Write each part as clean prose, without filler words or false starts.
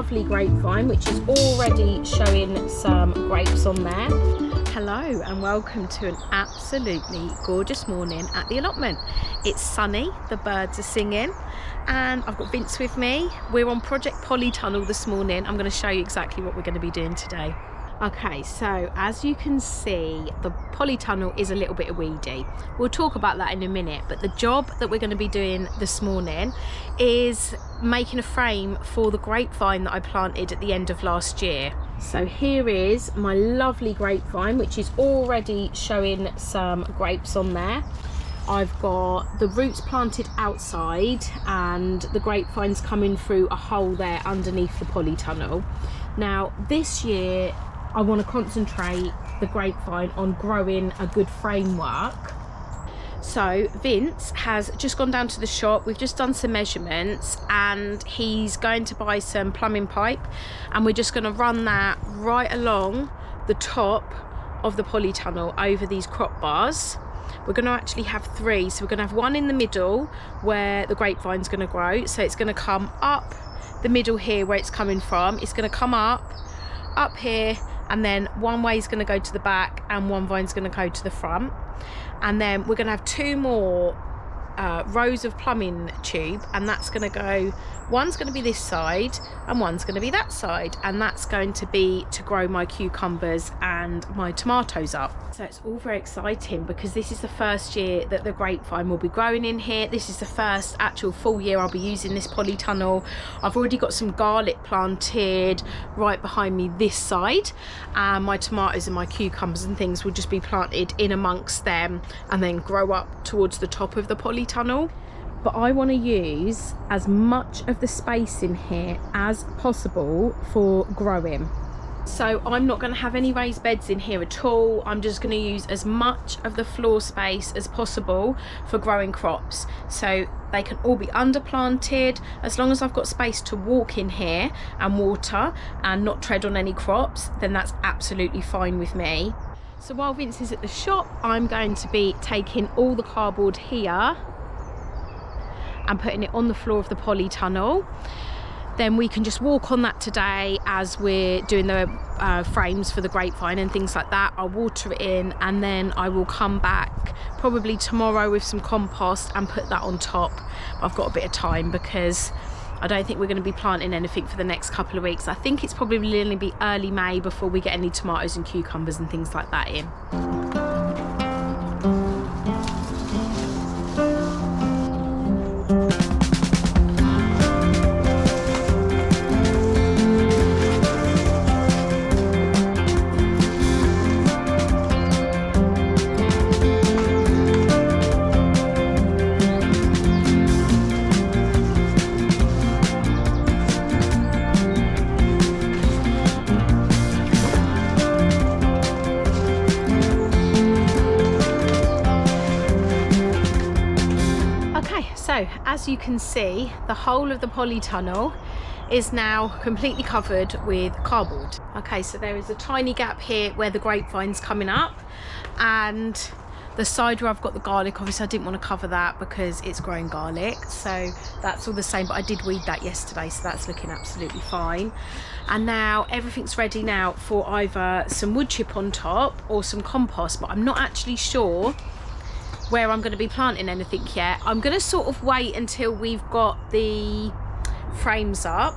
lovely grapevine, which is already showing some grapes on there. Hello and welcome to an absolutely gorgeous morning at the allotment. It's sunny, the birds are singing, and I've got Vince with me. We're on Project Polytunnel this morning. I'm going to show you exactly what we're going to be doing today. Okay, so as you can see, the polytunnel is a little bit weedy. We'll talk about that in a minute, but the job that we're going to be doing this morning is making a frame for the grapevine that I planted at the end of last year. So here is my lovely grapevine, which is already showing some grapes on there. I've got the roots planted outside and the grapevine's coming through a hole there underneath the polytunnel. Now this year I want to concentrate the grapevine on growing a good framework. So Vince has just gone down to the shop. We've just done some measurements and he's going to buy some plumbing pipe, and we're just going to run that right along the top of the polytunnel over these crop bars. We're going to actually have three, so we're going to have one in the middle where the grapevine's going to grow. So it's going to come up the middle here where it's coming from. It's going to come up here, and then one way is going to go to the back and one vine's going to go to the front. And then we're going to have two more rows of plumbing tube, and that's going to go, one's going to be this side and one's going to be that side, and that's going to be to grow my cucumbers and my tomatoes up. So it's all very exciting because this is the first year that the grapevine will be growing in here. This is the first actual full year I'll be using this polytunnel. I've already got some garlic planted right behind me this side, and my tomatoes and my cucumbers and things will just be planted in amongst them and then grow up towards the top of the polytunnel. But I want to use as much of the space in here as possible for growing. So I'm not going to have any raised beds in here at all. I'm just going to use as much of the floor space as possible for growing crops. So they can all be underplanted. As long as I've got space to walk in here and water and not tread on any crops, then that's absolutely fine with me. So while Vince is at the shop, I'm going to be taking all the cardboard here and putting it on the floor of the polytunnel. Then we can just walk on that today as we're doing the frames for the grapevine and things like that. I'll water it in, and then I will come back probably tomorrow with some compost and put that on top. I've got a bit of time because I don't think we're going to be planting anything for the next couple of weeks. I think it's probably going to be early May before we get any tomatoes and cucumbers and things like that in. So as you can see, the whole of the polytunnel is now completely covered with cardboard. Okay, so there is a tiny gap here where the grapevine's coming up, and the side where I've got the garlic, obviously I didn't want to cover that because it's growing garlic, so that's all the same, but I did weed that yesterday, so that's looking absolutely fine. And now everything's ready now for either some wood chip on top or some compost, but I'm not actually sure where I'm going to be planting anything yet. I'm going to sort of wait until we've got the frames up,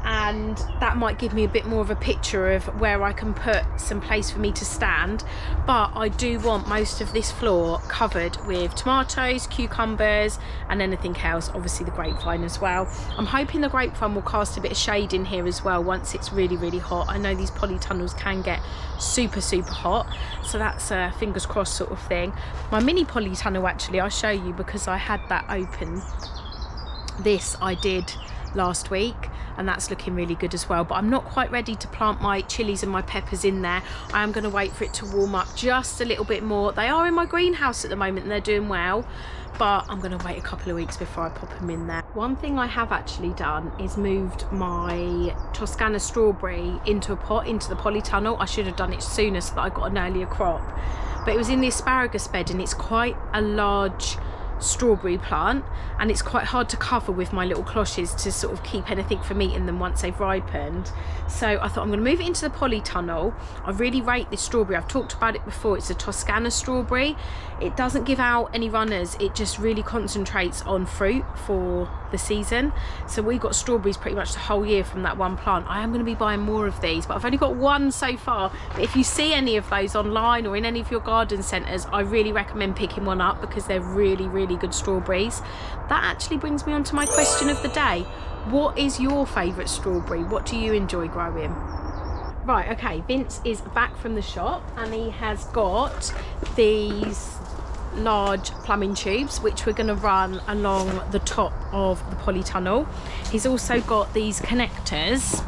and that might give me a bit more of a picture of where I can put some place for me to stand. But I do want most of this floor covered with tomatoes, cucumbers and anything else, obviously the grapevine as well. I'm hoping the grapevine will cast a bit of shade in here as well once it's really hot. I know these polytunnels can get super hot, so that's a fingers crossed sort of thing. My mini polytunnel, actually I'll show you because I had that open. This I did last week and that's looking really good as well, but I'm not quite ready to plant my chilies and my peppers in there. I am going to wait for it to warm up just a little bit more. They are in my greenhouse at the moment and they're doing well, but I'm going to wait a couple of weeks before I pop them in there. One thing I have actually done is moved my Toscana strawberry into a pot, into the polytunnel. I should have done it sooner so that I got an earlier crop, but it was in the asparagus bed and it's quite a large strawberry plant, and it's quite hard to cover with my little cloches to sort of keep anything from eating them once they've ripened. So I thought I'm going to move it into the polytunnel. I really rate this strawberry. I've talked about it before. It's a Toscana strawberry. It doesn't give out any runners. It just really concentrates on fruit for the season. So we got strawberries pretty much the whole year from that one plant. I am going to be buying more of these, but I've only got one so far. But if you see any of those online or in any of your garden centres, I really recommend picking one up because they're really, really good strawberries. That actually brings me on to my question of the day. What is your favourite strawberry? What do you enjoy growing? Right, okay, Vince is back from the shop and he has got these large plumbing tubes which we're going to run along the top of the polytunnel. He's also got these connectors,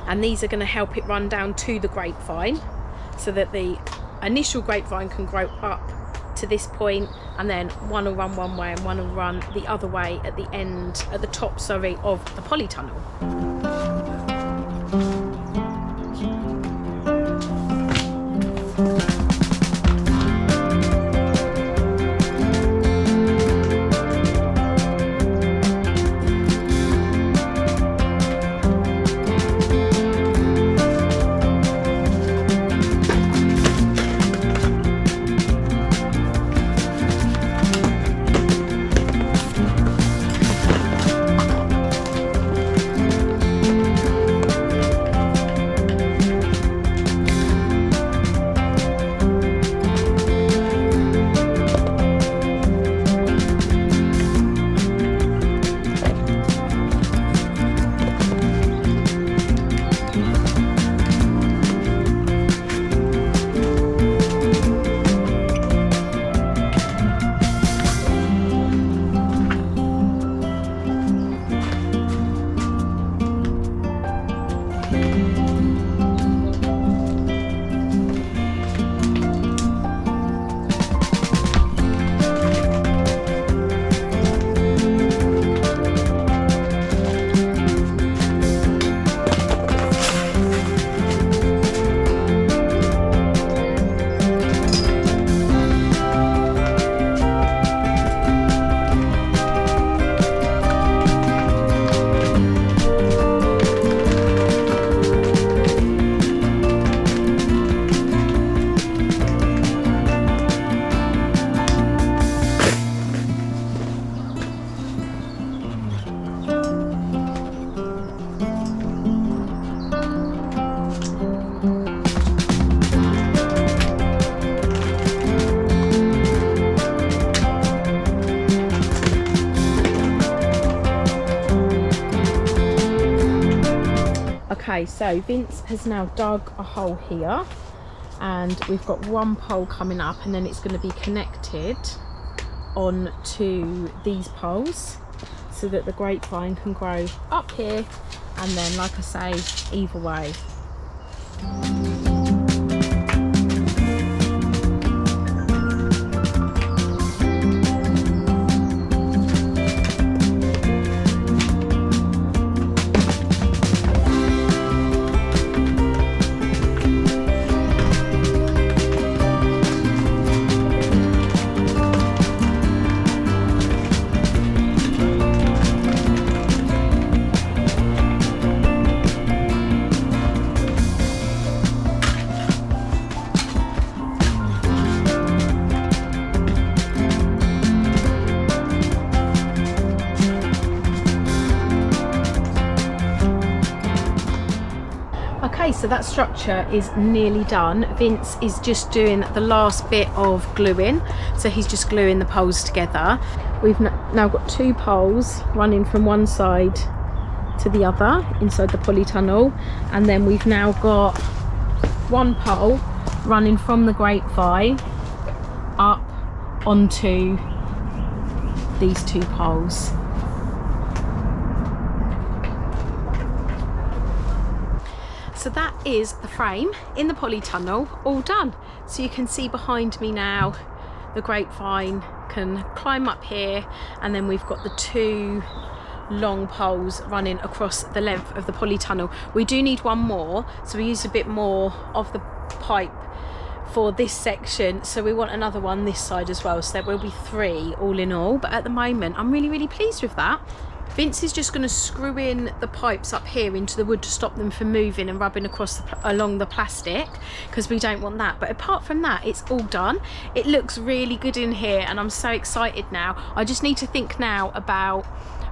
and these are going to help it run down to the grapevine so that the initial grapevine can grow up to this point, and then one will run one way and one will run the other way at the end, at the top, sorry, of the polytunnel. Okay, so Vince has now dug a hole here and we've got one pole coming up, and then it's going to be connected onto these poles so that the grapevine can grow up here, and then, like I say, either way. Okay, so that structure is nearly done. Vince is just doing the last bit of gluing, so he's just gluing the poles together. We've now got two poles running from one side to the other inside the polytunnel, and then we've now got one pole running from the grapevine up onto these two poles. So that is the frame in the polytunnel all done. So you can see behind me now the grapevine can climb up here, and then we've got the two long poles running across the length of the polytunnel. We do need one more, so we use a bit more of the pipe for this section, so we want another one this side as well, so there will be 3 all in all. But at the moment I'm really pleased with that. Vince is just going to screw in the pipes up here into the wood to stop them from moving and rubbing across along the plastic, because we don't want that. But apart from that, it's all done. It looks really good in here and I'm so excited now. I just need to think now about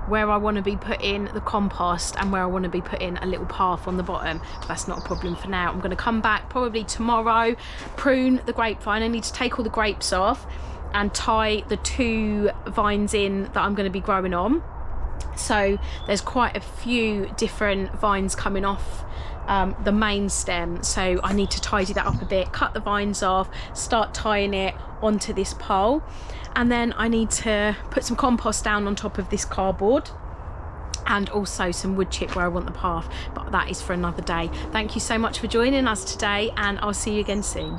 where I want to be putting the compost and where I want to be putting a little path on the bottom. That's not a problem for now. I'm going to come back probably tomorrow, prune the grapevine. I need to take all the grapes off and tie the 2 vines in that I'm going to be growing on. So there's quite a few different vines coming off the main stem, so I need to tidy that up a bit, cut the vines off, start tying it onto this pole, and then I need to put some compost down on top of this cardboard and also some wood chip where I want the path, but that is for another day. Thank you so much for joining us today, and I'll see you again soon.